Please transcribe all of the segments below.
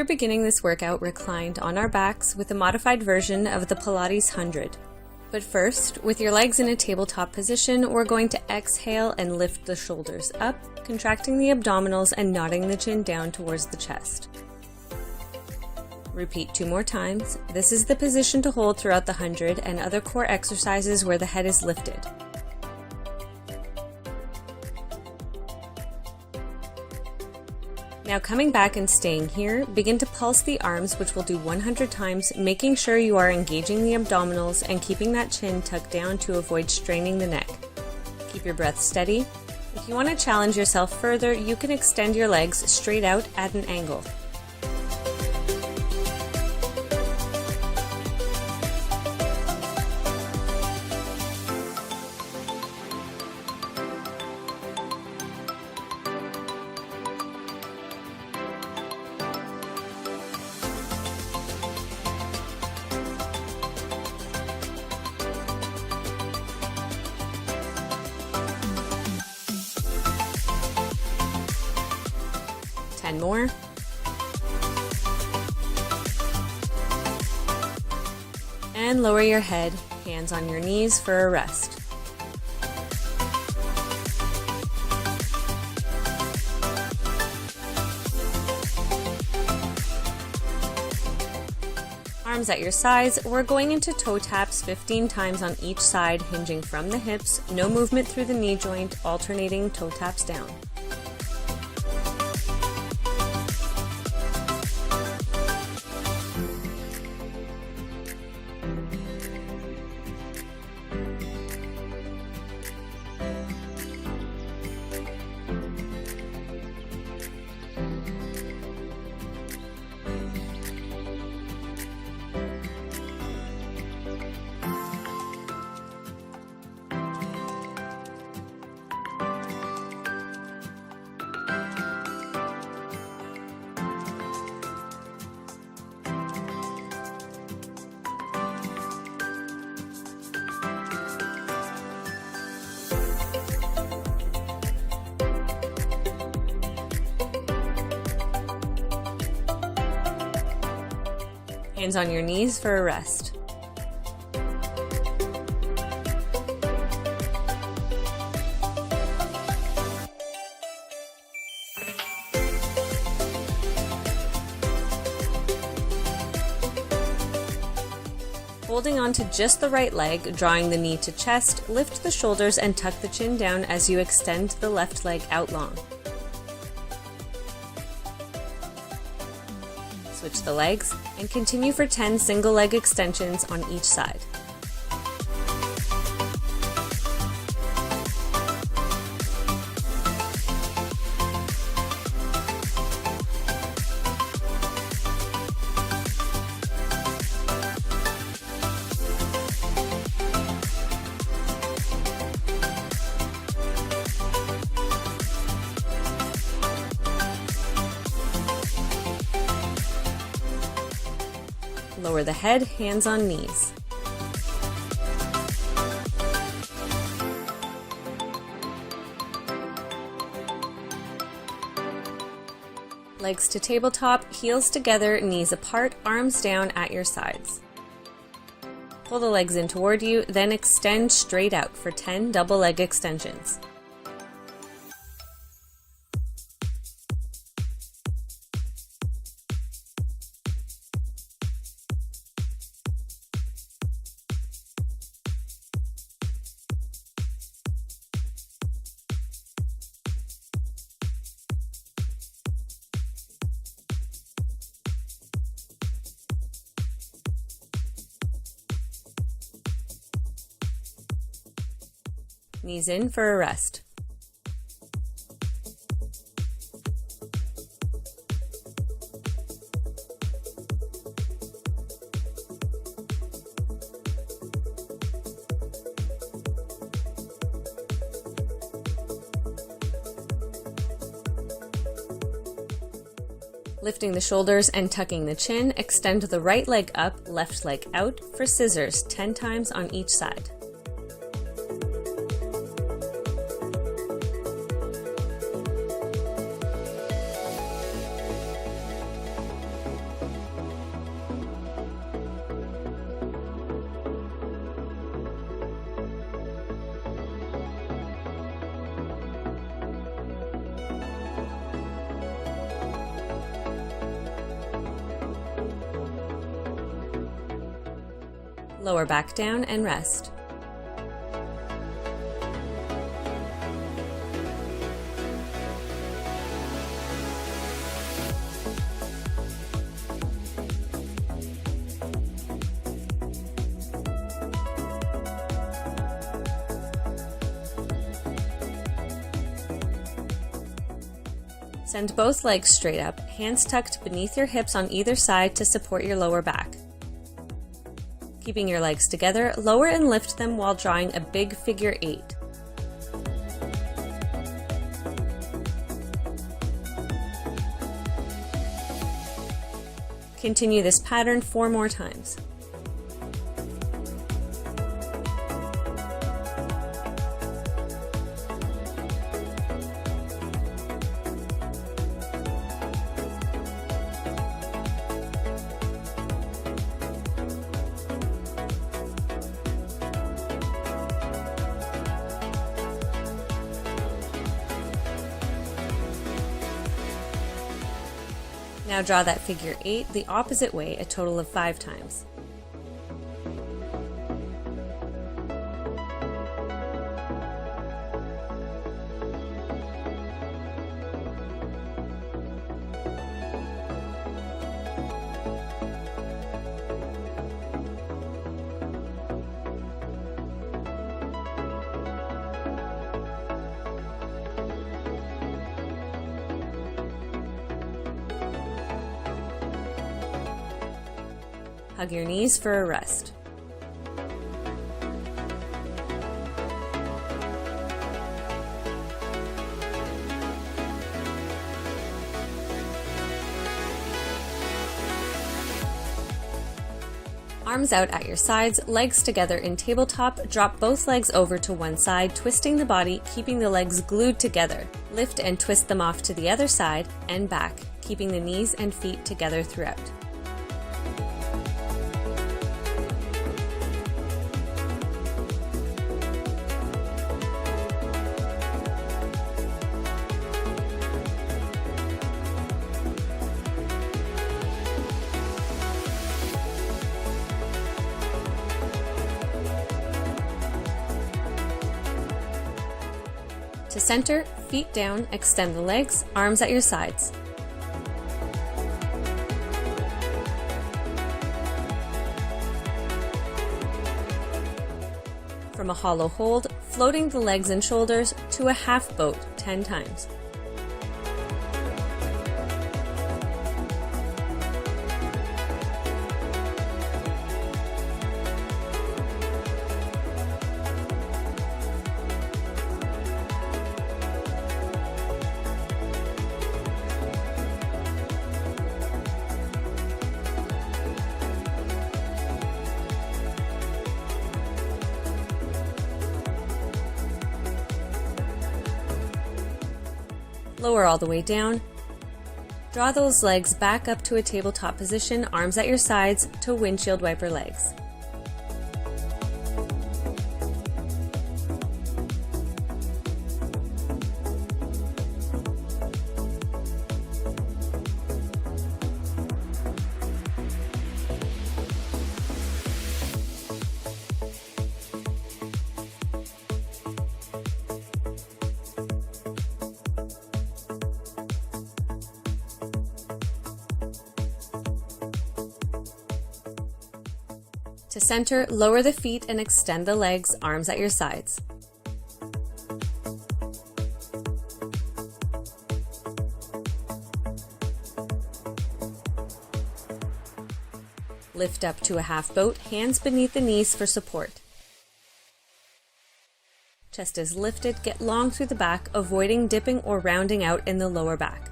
We're beginning this workout reclined on our backs with a modified version of the Pilates 100. But first, with your legs in a tabletop position, we're going to exhale and lift the shoulders up, contracting the abdominals and nodding the chin down towards the chest. Repeat 2 more times. This is the position to hold throughout the 100 and other core exercises where the head is lifted. Now coming back and staying here, begin to pulse the arms, which we'll do 100 times, making sure you are engaging the abdominals and keeping that chin tucked down to avoid straining the neck. Keep your breath steady. If you want to challenge yourself further, you can extend your legs straight out at an angle. More. And lower your head, hands on your knees for a rest. Arms at your sides, we're going into toe taps 15 times on each side, hinging from the hips, no movement through the knee joint, alternating toe taps down. Hands on your knees for a rest. Holding on to just the right leg, drawing the knee to chest, lift the shoulders and tuck the chin down as you extend the left leg out long. Switch the legs and continue for 10 single leg extensions on each side. Lower the head, hands on knees. Legs to tabletop, heels together, knees apart, arms down at your sides. Pull the legs in toward you, then extend straight out for 10 double leg extensions. Knees in for a rest. Lifting the shoulders and tucking the chin, extend the right leg up, left leg out for scissors 10 times on each side. Lower back down and rest. Send both legs straight up, hands tucked beneath your hips on either side to support your lower back. Keeping your legs together, lower and lift them while drawing a big figure 8. Continue this pattern 4 more times. Now draw that figure 8 the opposite way a total of 5 times. Hug your knees for a rest. Arms out at your sides, legs together in tabletop, drop both legs over to one side, twisting the body, keeping the legs glued together. Lift and twist them off to the other side and back, keeping the knees and feet together throughout. To center, feet down, extend the legs, arms at your sides. From a hollow hold, floating the legs and shoulders to a half boat 10 times. Lower all the way down. Draw those legs back up to a tabletop position, arms at your sides to windshield wiper legs. To center, lower the feet and extend the legs, arms at your sides. Lift up to a half boat, hands beneath the knees for support. Chest is lifted, get long through the back, avoiding dipping or rounding out in the lower back.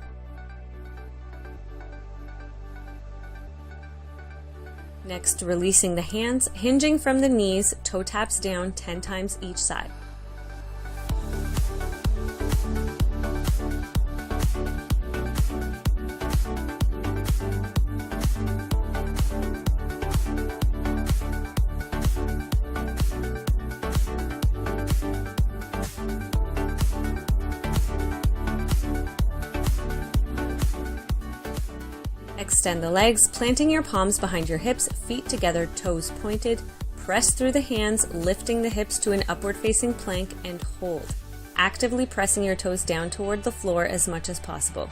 Next, releasing the hands, hinging from the knees, toe taps down 10 times each side. Extend the legs, planting your palms behind your hips, feet together, toes pointed. Press through the hands, lifting the hips to an upward facing plank and hold, actively pressing your toes down toward the floor as much as possible.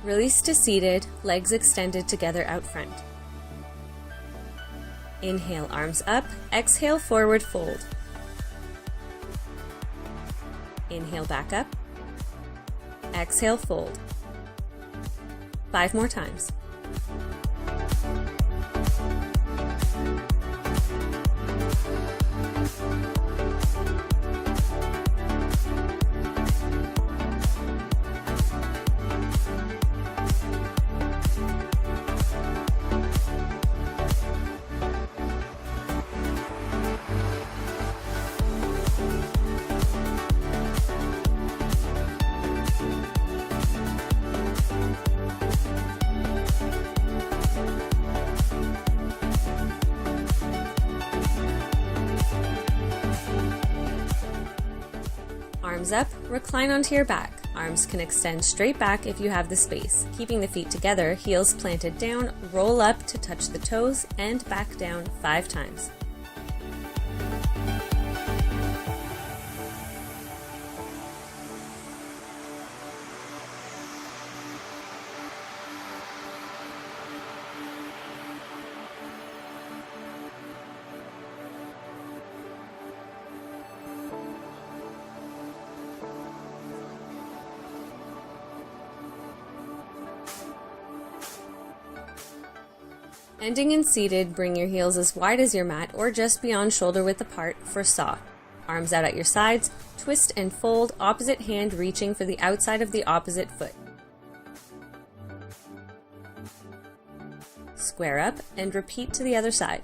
Release to seated, legs extended together out front. Inhale, arms up. Exhale, forward fold. Inhale, back up. Exhale, fold. 5 more times. Arms up, recline onto your back. Arms can extend straight back if you have the space. Keeping the feet together, heels planted down, roll up to touch the toes, and back down 5 times. Ending in seated, bring your heels as wide as your mat or just beyond shoulder width apart for saw. Arms out at your sides, twist and fold, opposite hand reaching for the outside of the opposite foot. Square up and repeat to the other side.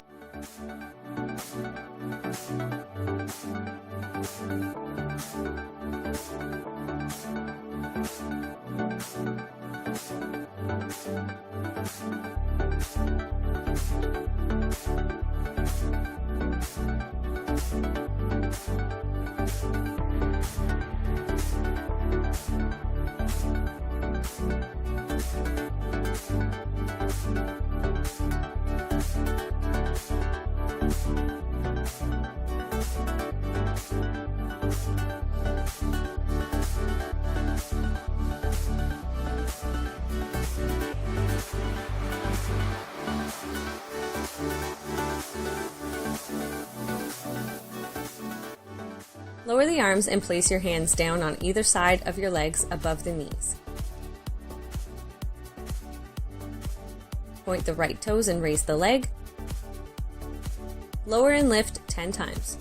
Lower the arms and place your hands down on either side of your legs above the knees. Point the right toes and raise the leg. Lower and lift 10 times.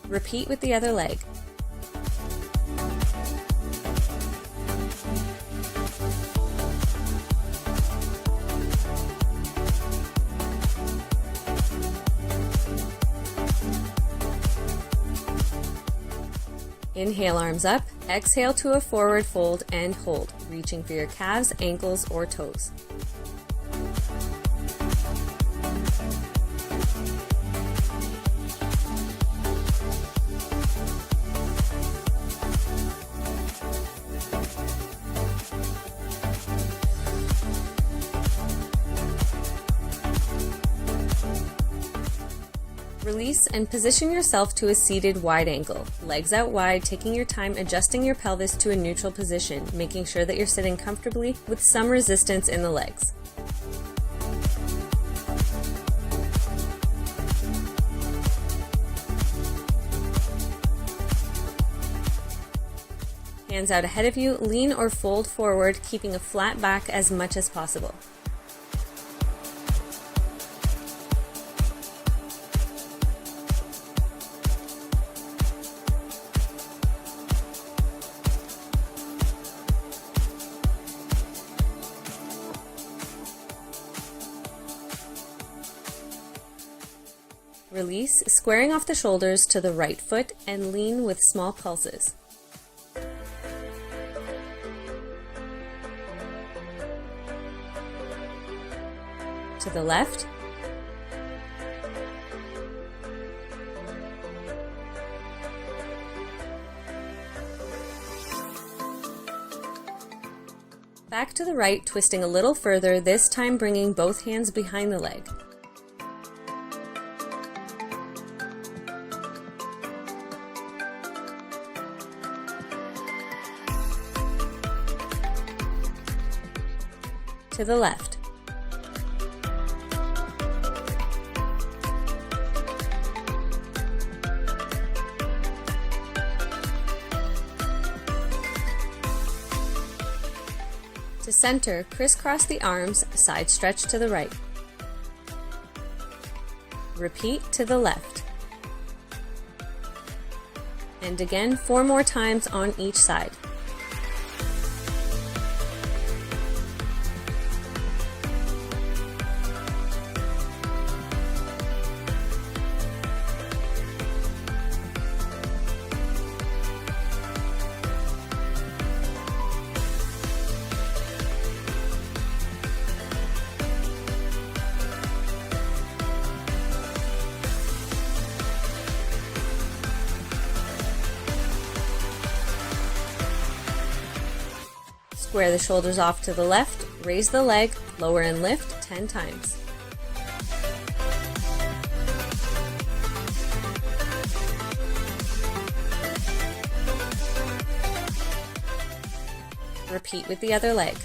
Repeat with the other leg. Inhale, arms up. Exhale to a forward fold and hold, reaching for your calves, ankles, or toes. Release and position yourself to a seated wide angle. Legs out wide, taking your time adjusting your pelvis to a neutral position, making sure that you're sitting comfortably with some resistance in the legs. Hands out ahead of you, lean or fold forward, keeping a flat back as much as possible. Release, squaring off the shoulders to the right foot and lean with small pulses. To the left. Back to the right, twisting a little further, this time bringing both hands behind the leg. To the left. To center, crisscross the arms, side stretch to the right. Repeat to the left. And again 4 more times on each side. Square the shoulders off to the left, raise the leg, lower and lift 10 times. Repeat with the other leg.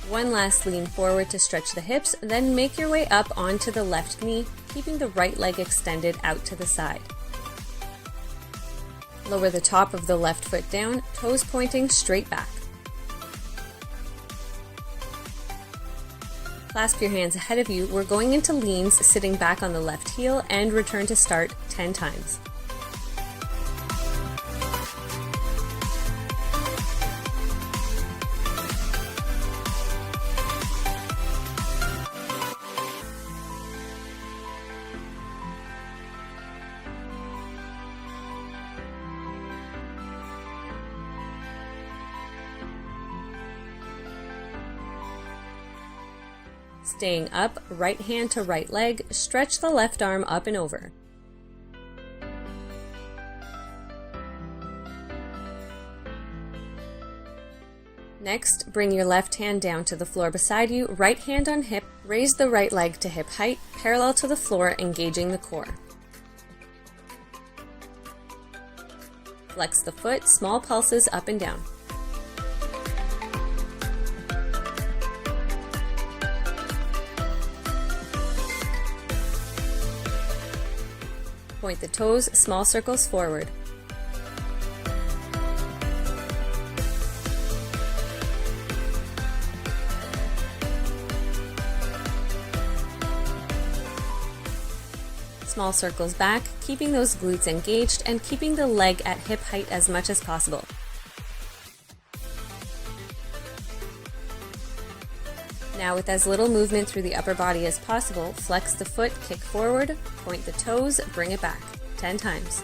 One last lean forward to stretch the hips, then make your way up onto the left knee, keeping the right leg extended out to the side. Lower the top of the left foot down, toes pointing straight back. Clasp your hands ahead of you. We're going into leans, sitting back on the left heel, and return to start 10 times. Staying up, right hand to right leg, stretch the left arm up and over. Next, bring your left hand down to the floor beside you, right hand on hip, raise the right leg to hip height, parallel to the floor, engaging the core. Flex the foot, small pulses up and down. Point the toes, small circles forward. Small circles back, keeping those glutes engaged and keeping the leg at hip height as much as possible. Now, with as little movement through the upper body as possible, flex the foot, kick forward, point the toes, bring it back 10 times.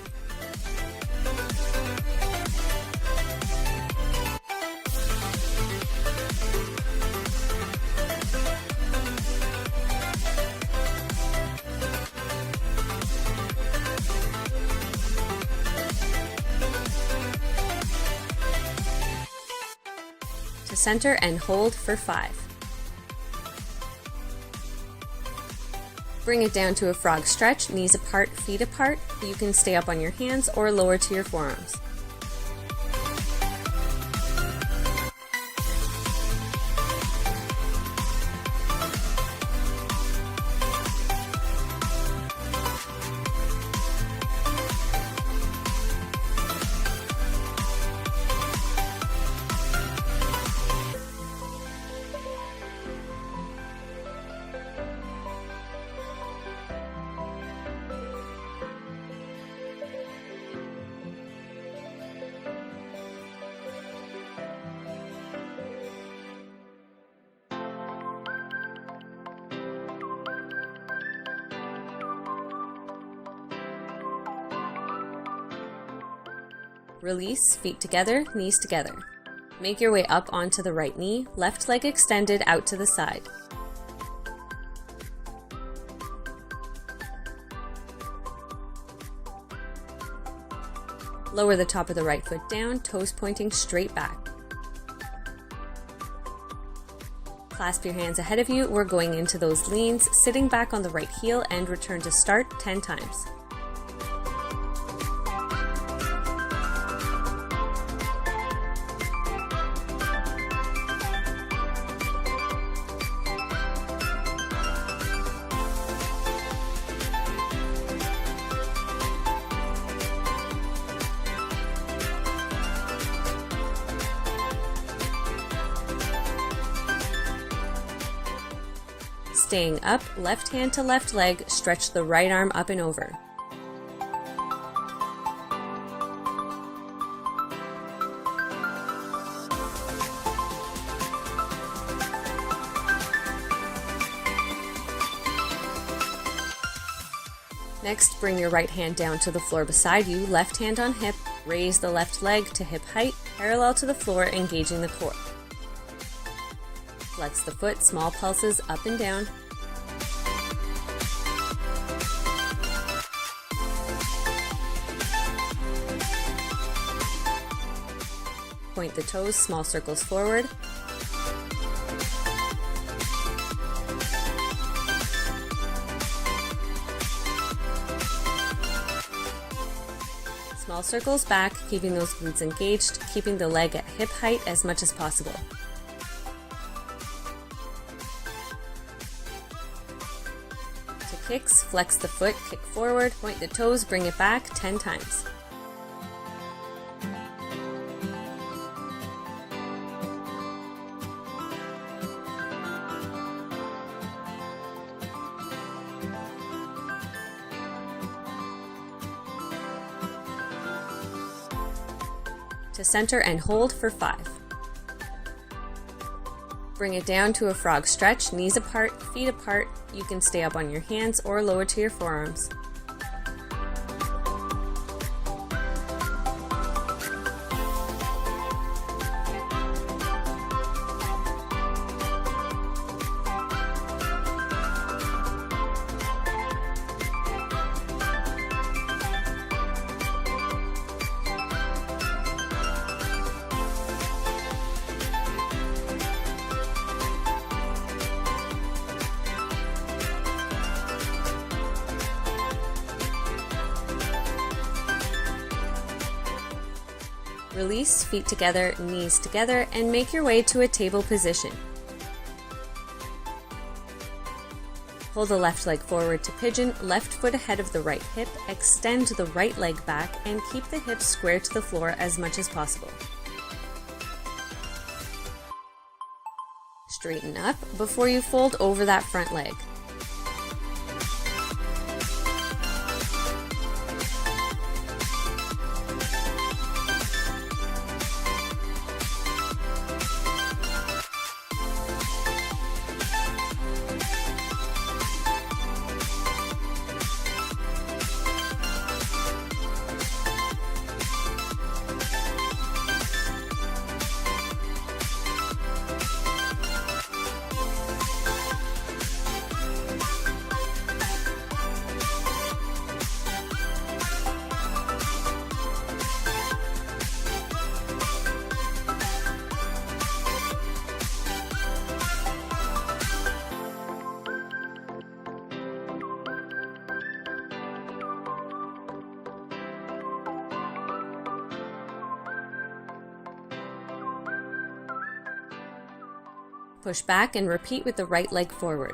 To center and hold for 5. Bring it down to a frog stretch, knees apart, feet apart. You can stay up on your hands or lower to your forearms. Release, feet together, knees together. Make your way up onto the right knee, left leg extended out to the side. Lower the top of the right foot down, toes pointing straight back. Clasp your hands ahead of you. We're going into those leans, sitting back on the right heel and return to start 10 times. Staying up, left hand to left leg, stretch the right arm up and over. Next, bring your right hand down to the floor beside you, left hand on hip, raise the left leg to hip height, parallel to the floor, engaging the core. Flex the foot, small pulses up and down. Point the toes, small circles forward. Small circles back, keeping those glutes engaged, keeping the leg at hip height as much as possible. Kicks, flex the foot, kick forward, point the toes, bring it back 10 times. To center and hold for 5. Bring it down to a frog stretch, knees apart, feet apart. You can stay up on your hands or lower to your forearms. Release, feet together, knees together, and make your way to a table position. Pull the left leg forward to pigeon, left foot ahead of the right hip, extend the right leg back, and keep the hips square to the floor as much as possible. Straighten up before you fold over that front leg. Push back and repeat with the right leg forward.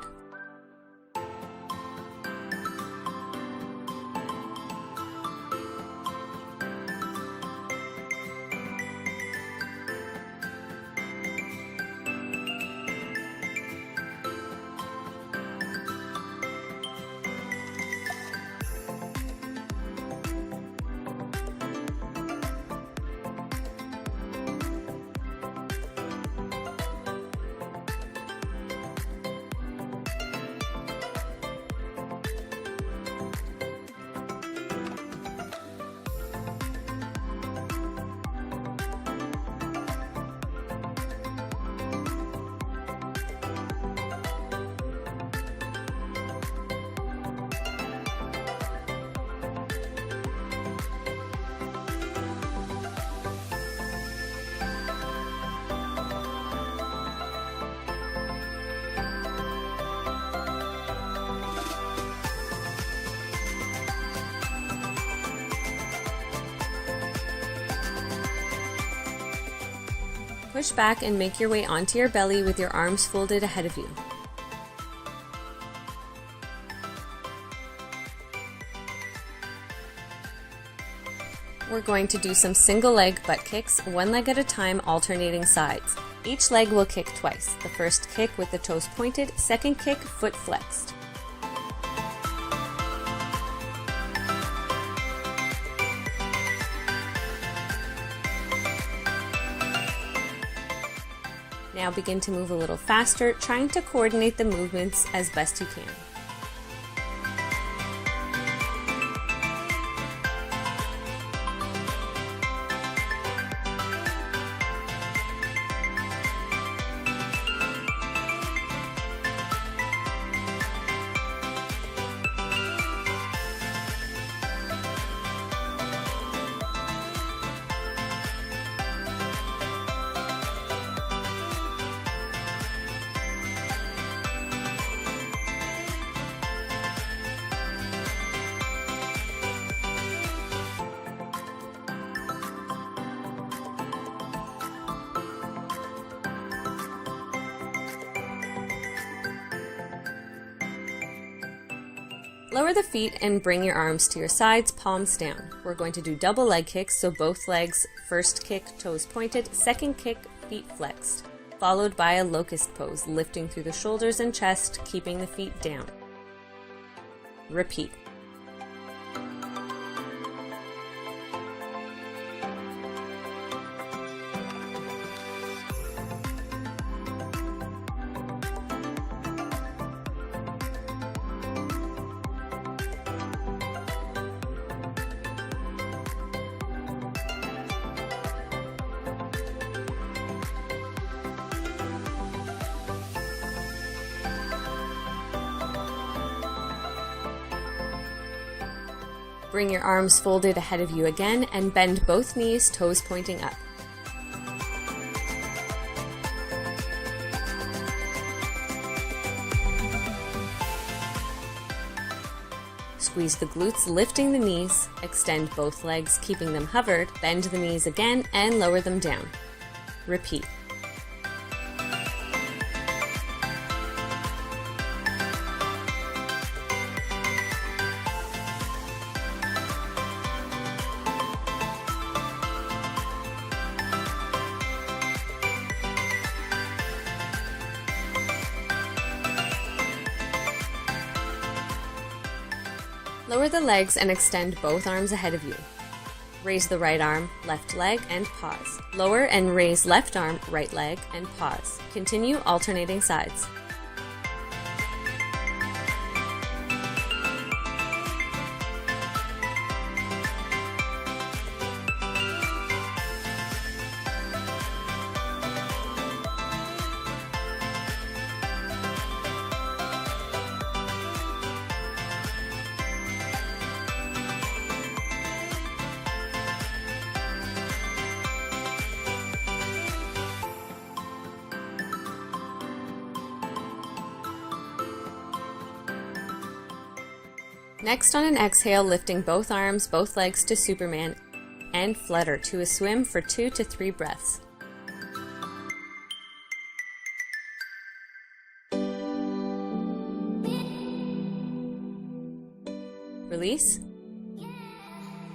Push back and make your way onto your belly with your arms folded ahead of you. We're going to do some single leg butt kicks, one leg at a time, alternating sides. Each leg will kick twice. The first kick with the toes pointed, second kick foot flexed. Now begin to move a little faster, trying to coordinate the movements as best you can. Lower the feet and bring your arms to your sides, palms down. We're going to do double leg kicks, so both legs, first kick, toes pointed, second kick, feet flexed, followed by a locust pose, lifting through the shoulders and chest, keeping the feet down. Repeat. Bring your arms folded ahead of you again and bend both knees, toes pointing up. Squeeze the glutes, lifting the knees, extend both legs, keeping them hovered, bend the knees again and lower them down. Repeat. Lower the legs and extend both arms ahead of you. Raise the right arm, left leg, and pause. Lower and raise left arm, right leg, and pause. Continue alternating sides. Next, on an exhale, lifting both arms, both legs to Superman, and flutter to a swim for 2 to 3 breaths. Release.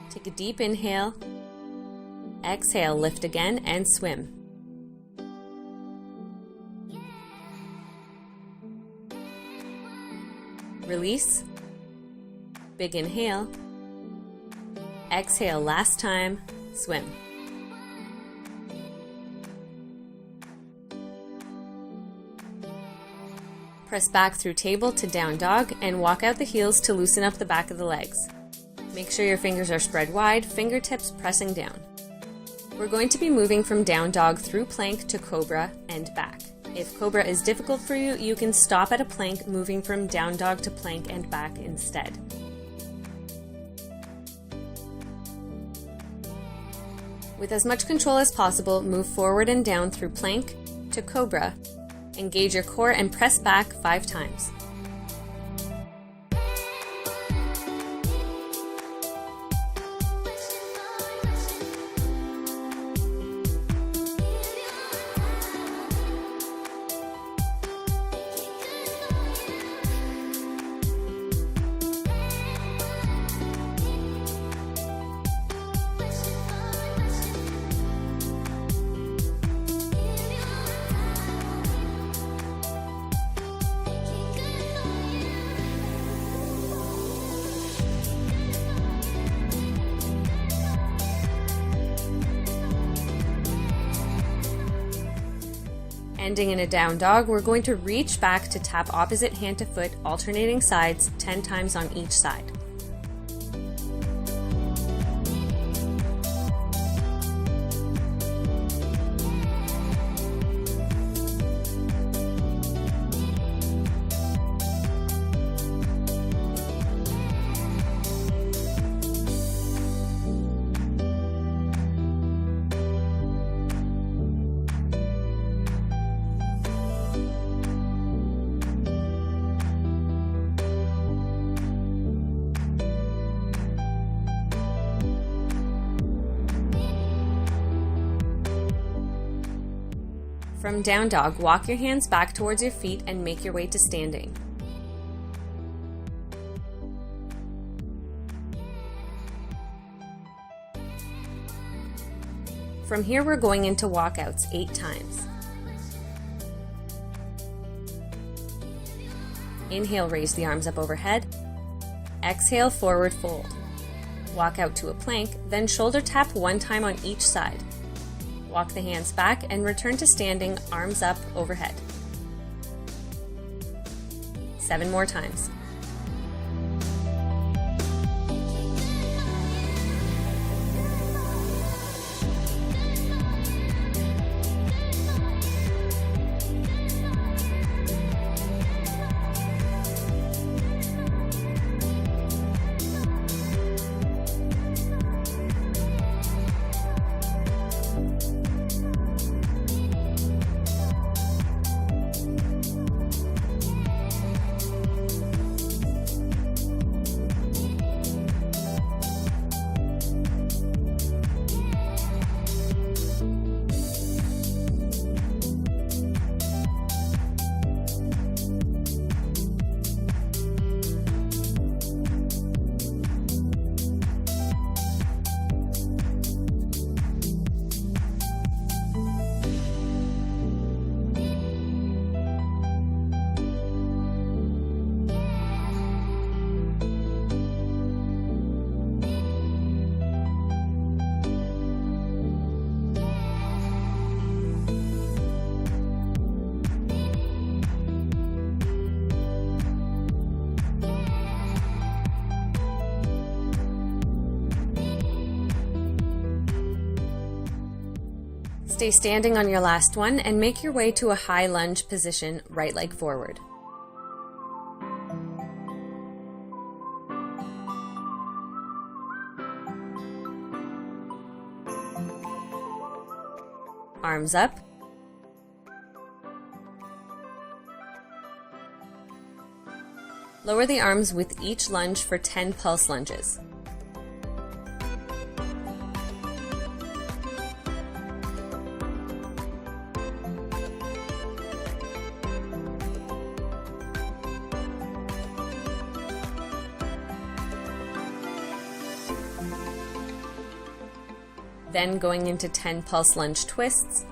Take a deep inhale. Exhale, lift again, and swim. Release. Big inhale. Exhale, last time, swim. Press back through table to down dog and walk out the heels to loosen up the back of the legs. Make sure your fingers are spread wide, fingertips pressing down. We're going to be moving from down dog through plank to cobra and back. If cobra is difficult for you, you can stop at a plank, moving from down dog to plank and back instead. With as much control as possible, move forward and down through plank to cobra. Engage your core and press back 5 times. Ending in a down dog, we're going to reach back to tap opposite hand to foot, alternating sides 10 times on each side. From down dog, walk your hands back towards your feet and make your way to standing. From here, we're going into walkouts 8 times. Inhale, raise the arms up overhead. Exhale, forward fold. Walk out to a plank, then shoulder tap 1 time on each side. Walk the hands back and return to standing, arms up overhead. 7 more times. Stay standing on your last one and make your way to a high lunge position, right leg forward. Arms up. Lower the arms with each lunge for 10 pulse lunges. Then going into 10 pulse lunge twists.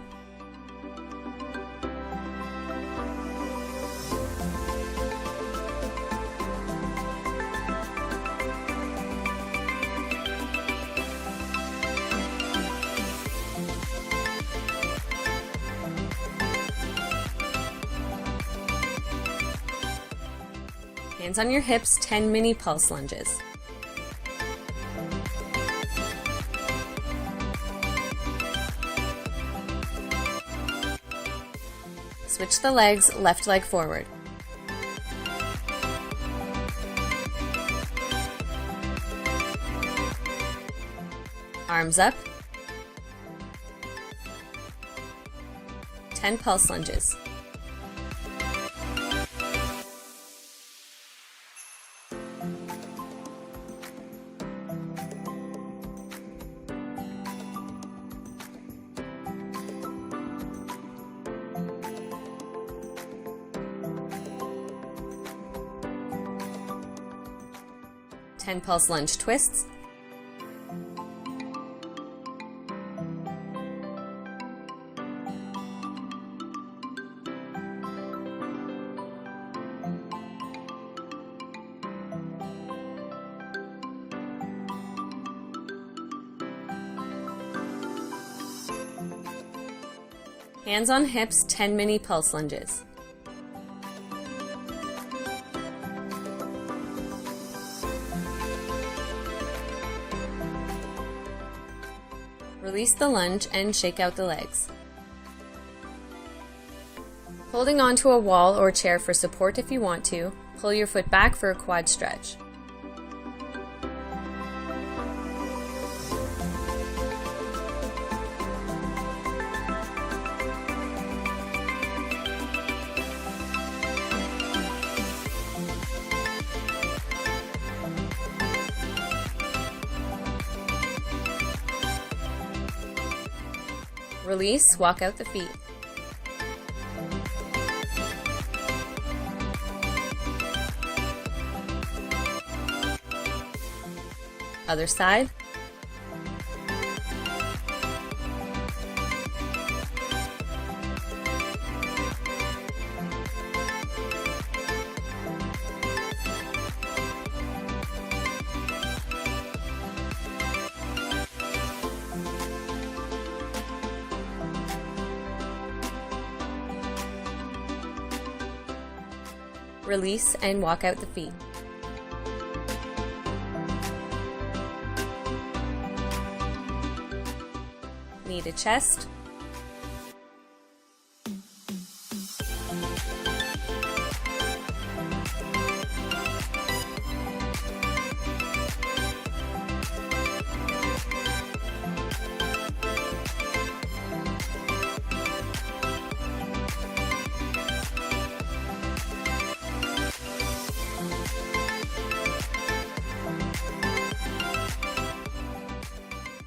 Hands on your hips, 10 mini pulse lunges. Switch the legs, left leg forward. Arms up. 10 pulse lunges. Ten pulse lunge twists. Hands on hips, 10 mini pulse lunges. Release the lunge and shake out the legs. Holding onto a wall or chair for support if you want to, pull your foot back for a quad stretch. Release, walk out the feet. Other side. Release and walk out the feet. Knee to chest.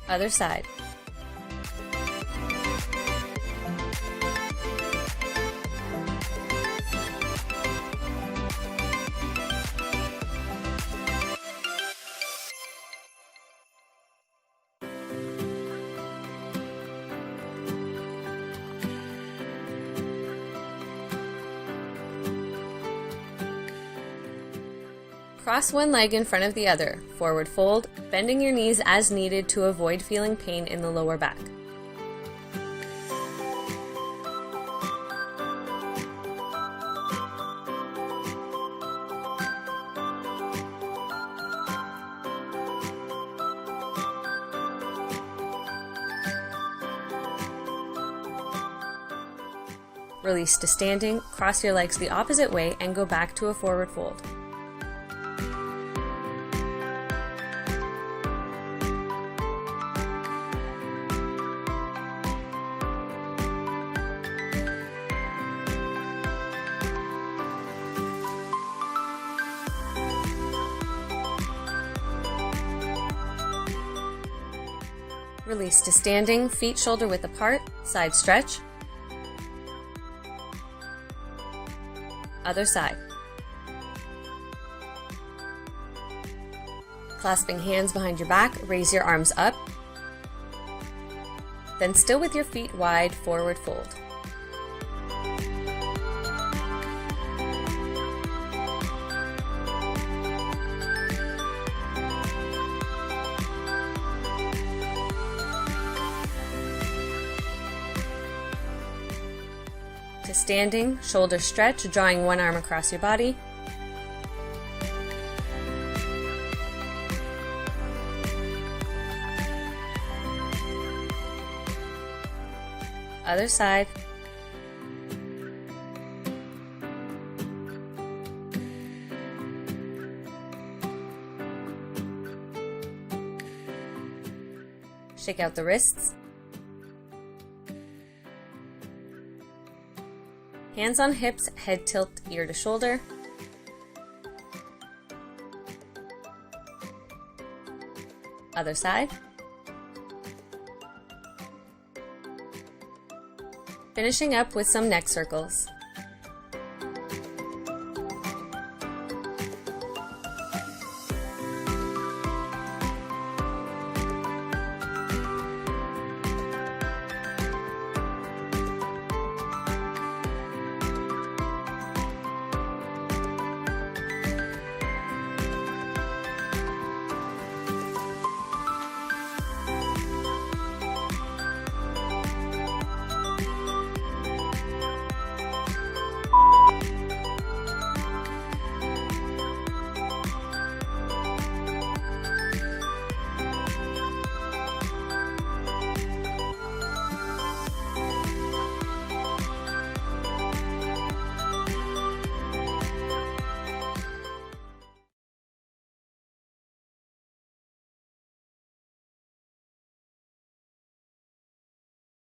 Other side. Cross one leg in front of the other, forward fold, bending your knees as needed to avoid feeling pain in the lower back. Release to standing, cross your legs the opposite way and go back to a forward fold. Release to standing, feet shoulder width apart, side stretch. Other side. Clasping hands behind your back, raise your arms up. Then still with your feet wide, forward fold. To standing, shoulder stretch, drawing one arm across your body. Other side. Shake out the wrists. Hands on hips, head tilt ear to shoulder. Other side. Finishing up with some neck circles.